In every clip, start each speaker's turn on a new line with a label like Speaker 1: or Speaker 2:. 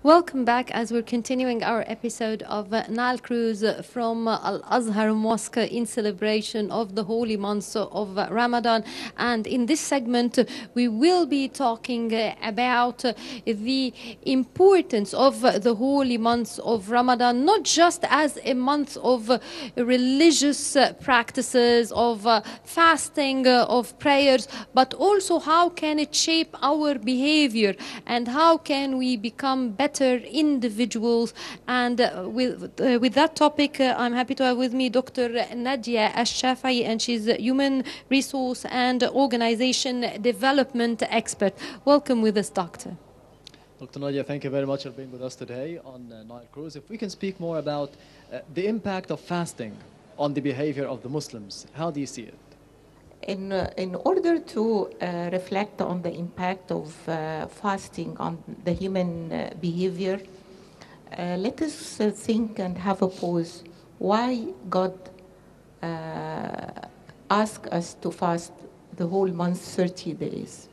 Speaker 1: Welcome back as we're continuing our episode of Nile Cruise from Al-Azhar Mosque in celebration of the holy months of Ramadan. And in this segment, we will be talking about the importance of the holy months of Ramadan, not just as a month of religious practices, of fasting, of prayers, but also how can it shape our behavior and how can we become better individuals. And with that topic, I'm happy to have with me Dr. Nadia Sahfei, and she's a human resource and organization development expert. Welcome with us, Doctor.
Speaker 2: Dr. Nadia, thank you very much for being with us today on Nile Cruise. If we can speak more about the impact of fasting on the behavior of the Muslims, how do you see it?
Speaker 3: In order to reflect on the impact of fasting on the human behavior, let us think and have a pause. Why God asked us to fast the whole month, 30 days?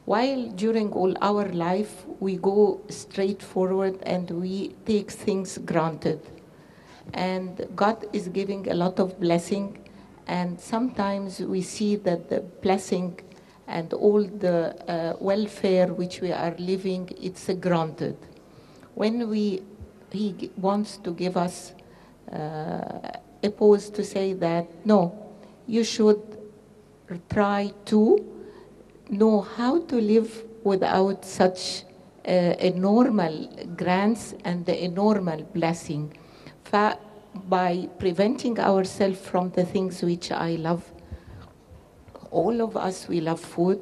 Speaker 3: While during all our life, we go straight forward and we take things granted. And God is giving a lot of blessing. And sometimes we see that the blessing and all the welfare which we are living, it's granted. When He wants to give us a pause to say that, no, you should try to know how to live without such a normal grants and a normal blessing. By preventing ourselves from the things which I love. All of us, we love food.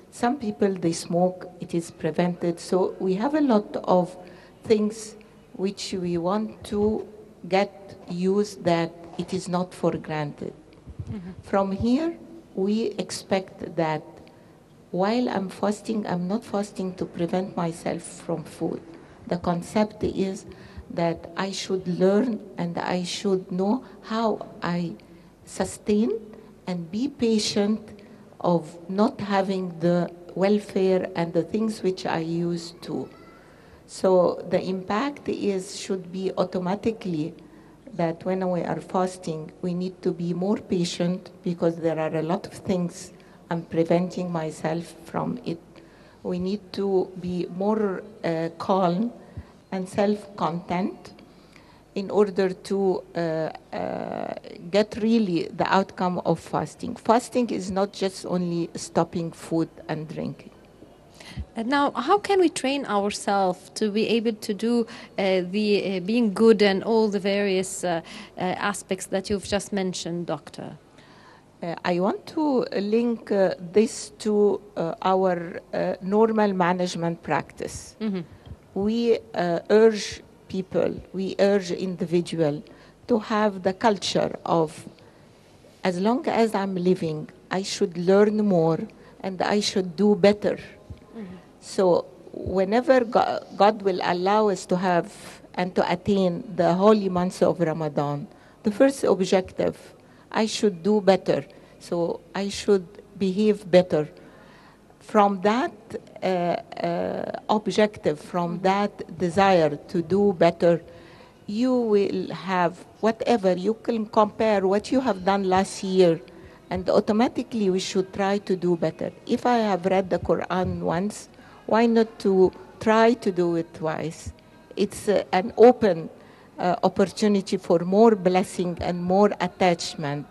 Speaker 3: Some people, they smoke, it is prevented. So we have a lot of things which we want to get used that it is not for granted. Mm-hmm. From here, we expect that while I'm fasting, I'm not fasting to prevent myself from food. The concept is that I should learn and I should know how I sustain and be patient of not having the welfare and the things which I used to. So the impact should be automatically that when we are fasting, we need to be more patient because there are a lot of things I'm preventing myself from it. We need to be more calm and self-content in order to get really the outcome of fasting. Fasting is not just only stopping food and drinking.
Speaker 1: And now, how can we train ourselves to be able to do the being good and all the various aspects that you've just mentioned, Doctor?
Speaker 3: I want to link this to our normal management practice. Mm-hmm. We urge people, we urge individuals to have the culture of, as long as I'm living, I should learn more and I should do better. Mm-hmm. So whenever God will allow us to have and to attain the holy months of Ramadan, the first objective, I should do better. So I should behave better. From that objective, from that desire to do better, you will have whatever, you can compare what you have done last year, and automatically we should try to do better. If I have read the Quran once, why not to try to do it twice? It's an open opportunity for more blessing and more attachment.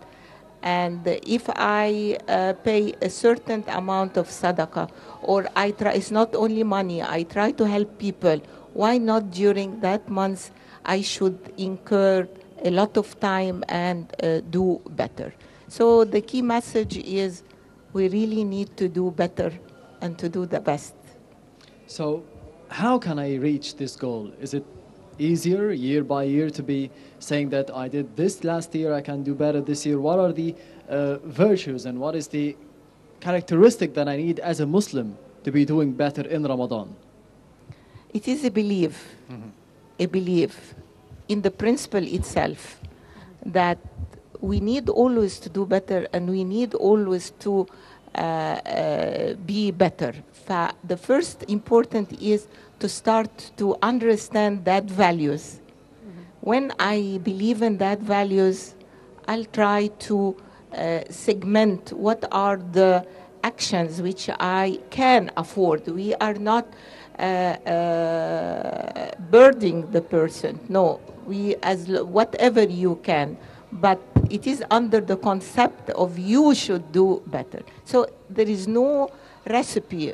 Speaker 3: And if I pay a certain amount of sadaqah, or I try, it's not only money, I try to help people, why not during that month I should incur a lot of time and do better? So the key message is we really need to do better and to do the best.
Speaker 2: So how can I reach this goal? Is it easier year by year to be saying that I did this last year, I can do better this year? What are the virtues and what is the characteristic that I need as a Muslim to be doing better in Ramadan?
Speaker 3: It is a belief, a belief in the principle itself that we need always to do better and we need always to be better. The first important is to start to understand that values. When I believe in that values, I'll try to segment what are the actions which I can afford. We are not burdening the person. No, whatever you can, but it is under the concept of you should do better. So there is no recipe,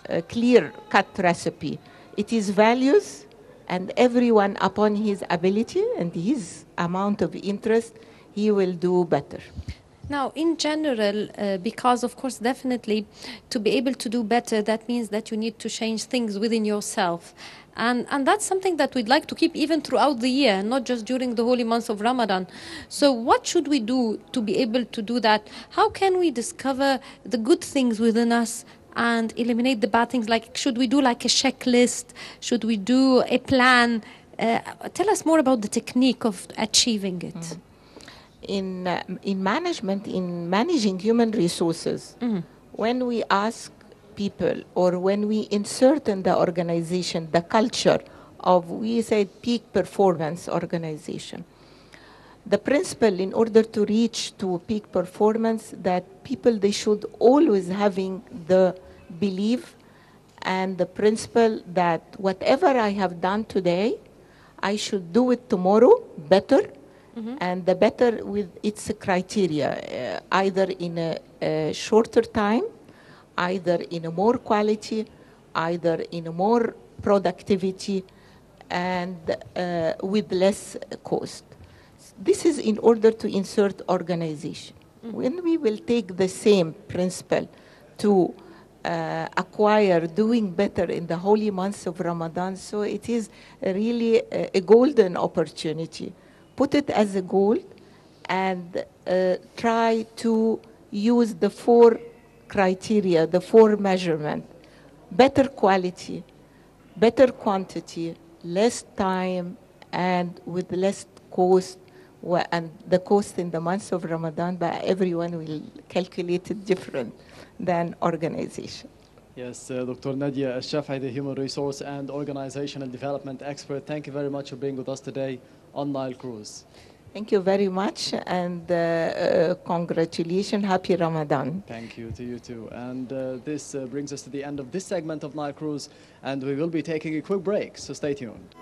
Speaker 3: a clear-cut recipe. It is values, and everyone upon his ability and his amount of interest, he will do better.
Speaker 1: Now, in general, because of course, definitely, to be able to do better, that means that you need to change things within yourself. And that's something that we'd like to keep even throughout the year, not just during the holy months of Ramadan. So what should we do to be able to do that? How can we discover the good things within us and eliminate the bad things? Like, should we do like a checklist? Should we do a plan? Tell us more about the technique of achieving it.
Speaker 3: Mm-hmm. In management, in managing human resources, when we ask people or when we insert in the organization the culture of, we say, peak performance organization, the principle in order to reach to peak performance, that people, they should always having the belief and the principle that whatever I have done today, I should do it tomorrow better. And the better with its criteria, either in a shorter time, either in a more quality, either in a more productivity, and with less cost. This is in order to insert organization. When we will take the same principle to acquire doing better in the holy months of Ramadan, so it is really a golden opportunity. Put it as a goal and try to use the 4 criteria, the 4 measurement: better quality, better quantity, less time, and with less cost. And the cost in the months of Ramadan, but everyone will calculate it different than organization.
Speaker 2: Yes, Dr. Nadia Sahfei, the Human Resource and Organizational Development Expert, thank you very much for being with us today on Nile Cruise.
Speaker 3: Thank you very much, and congratulations. Happy Ramadan.
Speaker 2: Thank you to you too. And this brings us to the end of this segment of Nile Cruise, and we will be taking a quick break, so stay tuned.